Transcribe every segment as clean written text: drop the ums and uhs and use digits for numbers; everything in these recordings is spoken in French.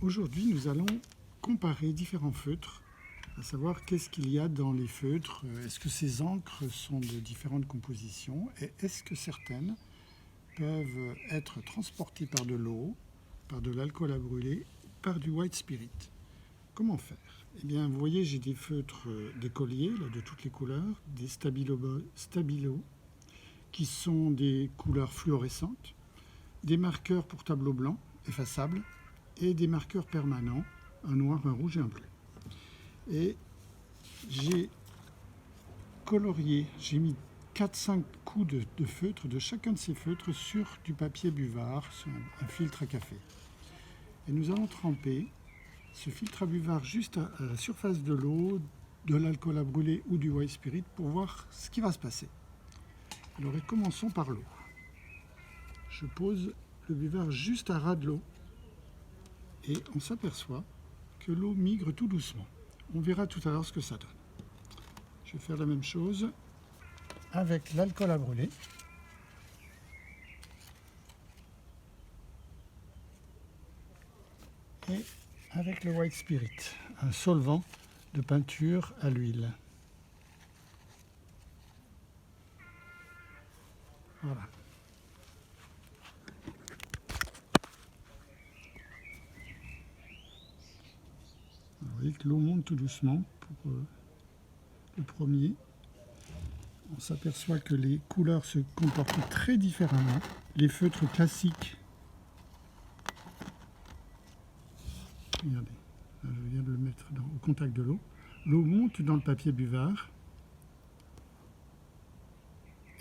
Aujourd'hui, nous allons comparer différents feutres, à savoir qu'est-ce qu'il y a dans les feutres, est-ce que ces encres sont de différentes compositions et est-ce que certaines peuvent être transportées par de l'eau, par de l'alcool à brûler, par du white spirit. Comment faire? Eh bien, vous voyez, j'ai des feutres d'écolier, de toutes les couleurs, des stabilo qui sont des couleurs fluorescentes, des marqueurs pour tableau blanc, effaçables, et des marqueurs permanents, un noir, un rouge et un bleu. Et j'ai colorié, j'ai mis 4-5 coups de feutre de chacun de ces feutres sur du papier buvard, sur un filtre à café. Et nous allons tremper ce filtre à buvard juste à la surface de l'eau, de l'alcool à brûler ou du white spirit pour voir ce qui va se passer. Alors commençons par l'eau. Je pose le buvard juste à ras de l'eau et on s'aperçoit que l'eau migre tout doucement. On verra tout à l'heure ce que ça donne. Je vais faire la même chose avec l'alcool à brûler. Et avec le white spirit, un solvant de peinture à l'huile. Voilà. Vous voyez que l'eau monte tout doucement pour le premier. On s'aperçoit que les couleurs se comportent très différemment. Les feutres classiques, regardez, là, je viens de le mettre au contact de l'eau. L'eau monte dans le papier buvard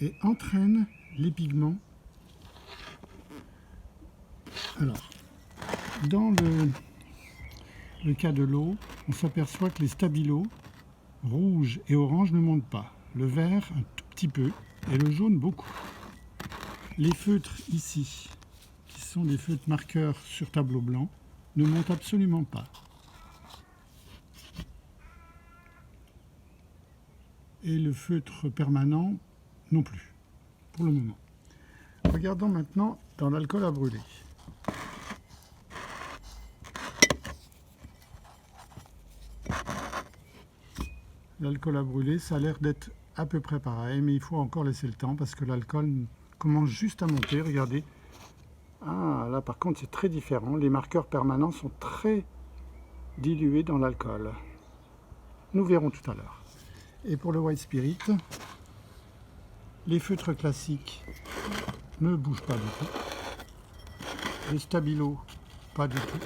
et entraîne les pigments. Alors, dans le cas de l'eau, on s'aperçoit que les stabilos rouge et orange ne montent pas. Le vert un tout petit peu et le jaune beaucoup. Les feutres ici, qui sont des feutres marqueurs sur tableau blanc, ne montent absolument pas. Et le feutre permanent non plus, pour le moment. Regardons maintenant dans l'alcool à brûler. L'alcool à brûler, ça a l'air d'être à peu près pareil, mais il faut encore laisser le temps parce que l'alcool commence juste à monter. Regardez. Ah, là par contre c'est très différent. Les marqueurs permanents sont très dilués dans l'alcool. Nous verrons tout à l'heure. Et pour le white spirit, les feutres classiques ne bougent pas du tout. Les stabilos, pas du tout.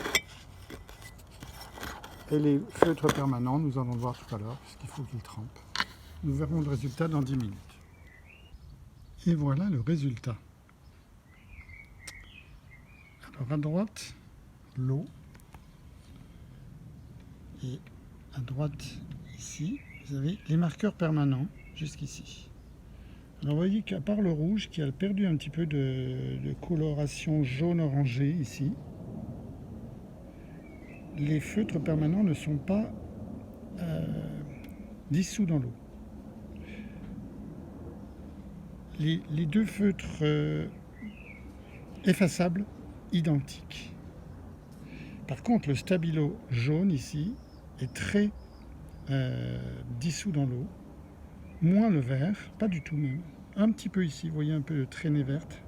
Et les feutres permanents, nous allons le voir tout à l'heure, puisqu'il faut qu'ils trempent. Nous verrons le résultat dans 10 minutes. Et voilà le résultat. Alors à droite, l'eau. Et à droite, ici, vous avez les marqueurs permanents, jusqu'ici. Alors vous voyez qu'à part le rouge, qui a perdu un petit peu de coloration jaune-orangé ici, les feutres permanents ne sont pas dissous dans l'eau. Les deux feutres effaçables, identiques. Par contre, le stabilo jaune ici est très dissous dans l'eau, moins le vert, pas du tout même, un petit peu ici, vous voyez un peu de traînée verte,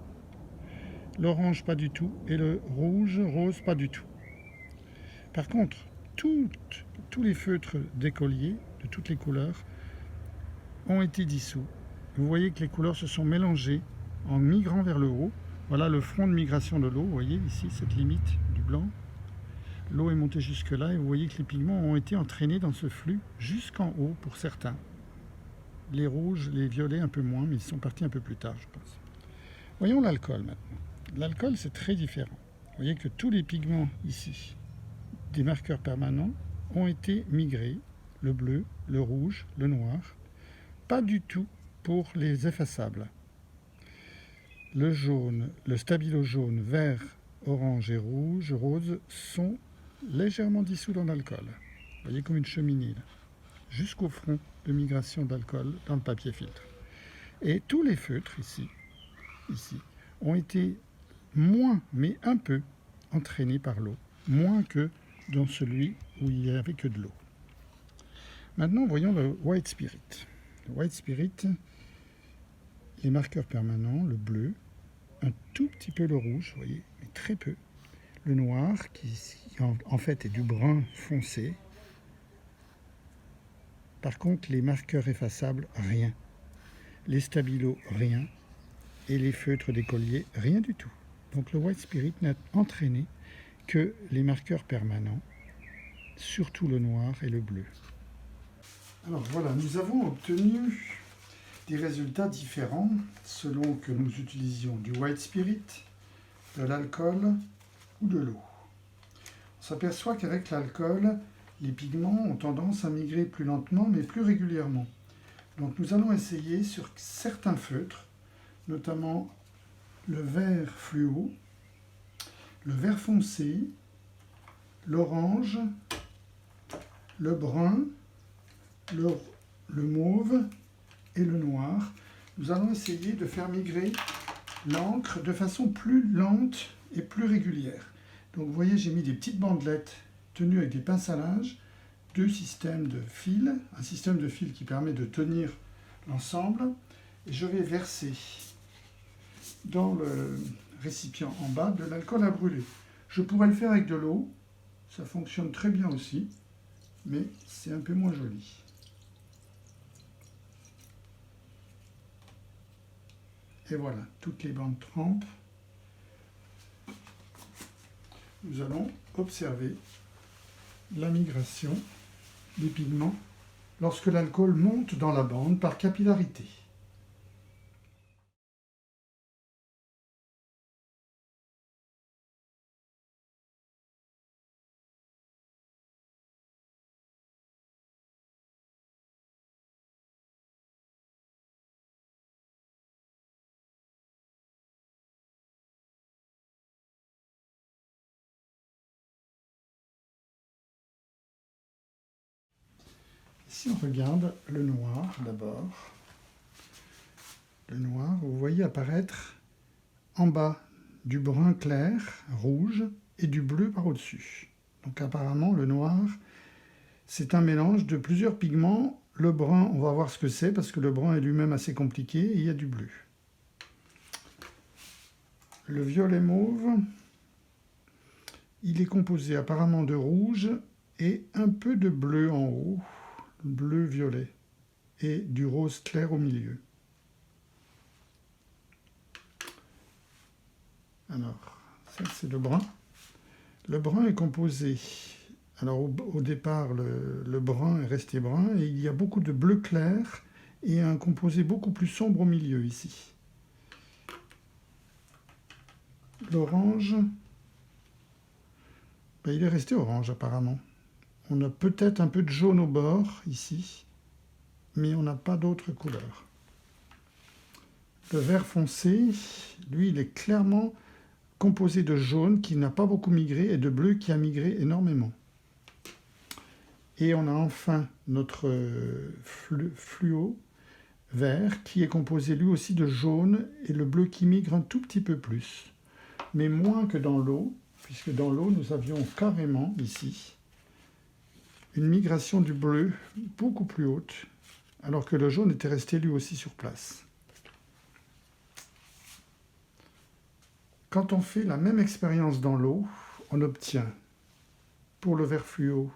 l'orange pas du tout, et le rouge, rose pas du tout. Par contre, tous les feutres d'écolier, de toutes les couleurs, ont été dissous. Vous voyez que les couleurs se sont mélangées en migrant vers le haut. Voilà le front de migration de l'eau, vous voyez ici, cette limite du blanc. L'eau est montée jusque là et vous voyez que les pigments ont été entraînés dans ce flux jusqu'en haut pour certains. Les rouges, les violets un peu moins, mais ils sont partis un peu plus tard, je pense. Voyons l'alcool maintenant. L'alcool, c'est très différent. Vous voyez que tous les pigments ici, des marqueurs permanents, ont été migrés. Le bleu, le rouge, le noir. Pas du tout pour les effaçables. Le jaune, le stabilo jaune, vert, orange et rouge, rose, sont légèrement dissous dans l'alcool. Vous voyez comme une cheminée, là, jusqu'au front de migration d'alcool dans le papier filtre. Et tous les feutres ici, ont été moins, mais un peu, entraînés par l'eau, moins que dans celui où il n'y avait que de l'eau. Maintenant, voyons le White Spirit. Le White Spirit, les marqueurs permanents, le bleu, un tout petit peu le rouge, vous voyez, mais très peu. Le noir, qui en fait est du brun foncé. Par contre, les marqueurs effaçables, rien. Les stabilos, rien. Et les feutres d'écolier, rien du tout. Donc le White Spirit n'a entraîné que les marqueurs permanents, surtout le noir et le bleu. Alors voilà, nous avons obtenu des résultats différents selon que nous utilisions du White Spirit, de l'alcool ou de l'eau. On s'aperçoit qu'avec l'alcool, les pigments ont tendance à migrer plus lentement mais plus régulièrement. Donc nous allons essayer sur certains feutres, notamment le vert fluo, le vert foncé, l'orange, le brun, le mauve et le noir. Nous allons essayer de faire migrer l'encre de façon plus lente et plus régulière. Donc vous voyez, j'ai mis des petites bandelettes tenues avec des pinces à linge, deux systèmes de fils, un système de fils qui permet de tenir l'ensemble, et je vais verser dans le récipient en bas de l'alcool à brûler. Je pourrais le faire avec de l'eau, ça fonctionne très bien aussi, mais c'est un peu moins joli. Et voilà, toutes les bandes trempent. Nous allons observer la migration des pigments lorsque l'alcool monte dans la bande par capillarité. Si on regarde le noir d'abord, le noir, vous voyez apparaître en bas du brun clair, rouge, et du bleu par au-dessus. Donc apparemment, le noir, c'est un mélange de plusieurs pigments. Le brun, on va voir ce que c'est, parce que le brun est lui-même assez compliqué, et il y a du bleu. Le violet mauve, il est composé apparemment de rouge et un peu de bleu en haut, bleu-violet, et du rose clair au milieu. Alors, ça c'est le brun. Le brun est composé, alors au départ le brun est resté brun, et il y a beaucoup de bleu clair et un composé beaucoup plus sombre au milieu ici. L'orange, ben, il est resté orange apparemment. On a peut-être un peu de jaune au bord ici, mais on n'a pas d'autres couleurs. Le vert foncé, lui, il est clairement composé de jaune qui n'a pas beaucoup migré et de bleu qui a migré énormément. Et on a enfin notre fluo vert qui est composé lui aussi de jaune et le bleu qui migre un tout petit peu plus, mais moins que dans l'eau, puisque dans l'eau nous avions carrément ici une migration du bleu beaucoup plus haute, alors que le jaune était resté lui aussi sur place. Quand on fait la même expérience dans l'eau, on obtient, pour le vert fluo,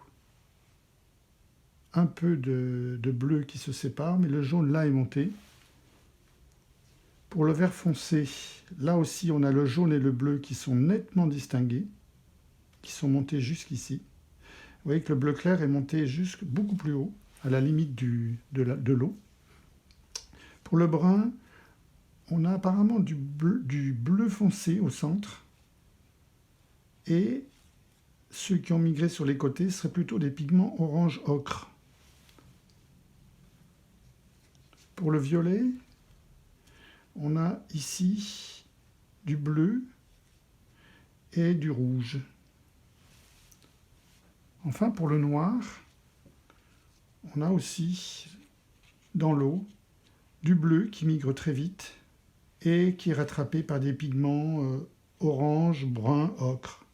un peu de bleu qui se sépare, mais le jaune là est monté. Pour le vert foncé, là aussi on a le jaune et le bleu qui sont nettement distingués, qui sont montés jusqu'ici. Vous voyez que le bleu clair est monté beaucoup plus haut, à la limite de l'eau. Pour le brun, on a apparemment du bleu foncé au centre, et ceux qui ont migré sur les côtés seraient plutôt des pigments orange ocre. Pour le violet, on a ici du bleu et du rouge. Enfin, pour le noir, on a aussi dans l'eau du bleu qui migre très vite et qui est rattrapé par des pigments orange, brun, ocre.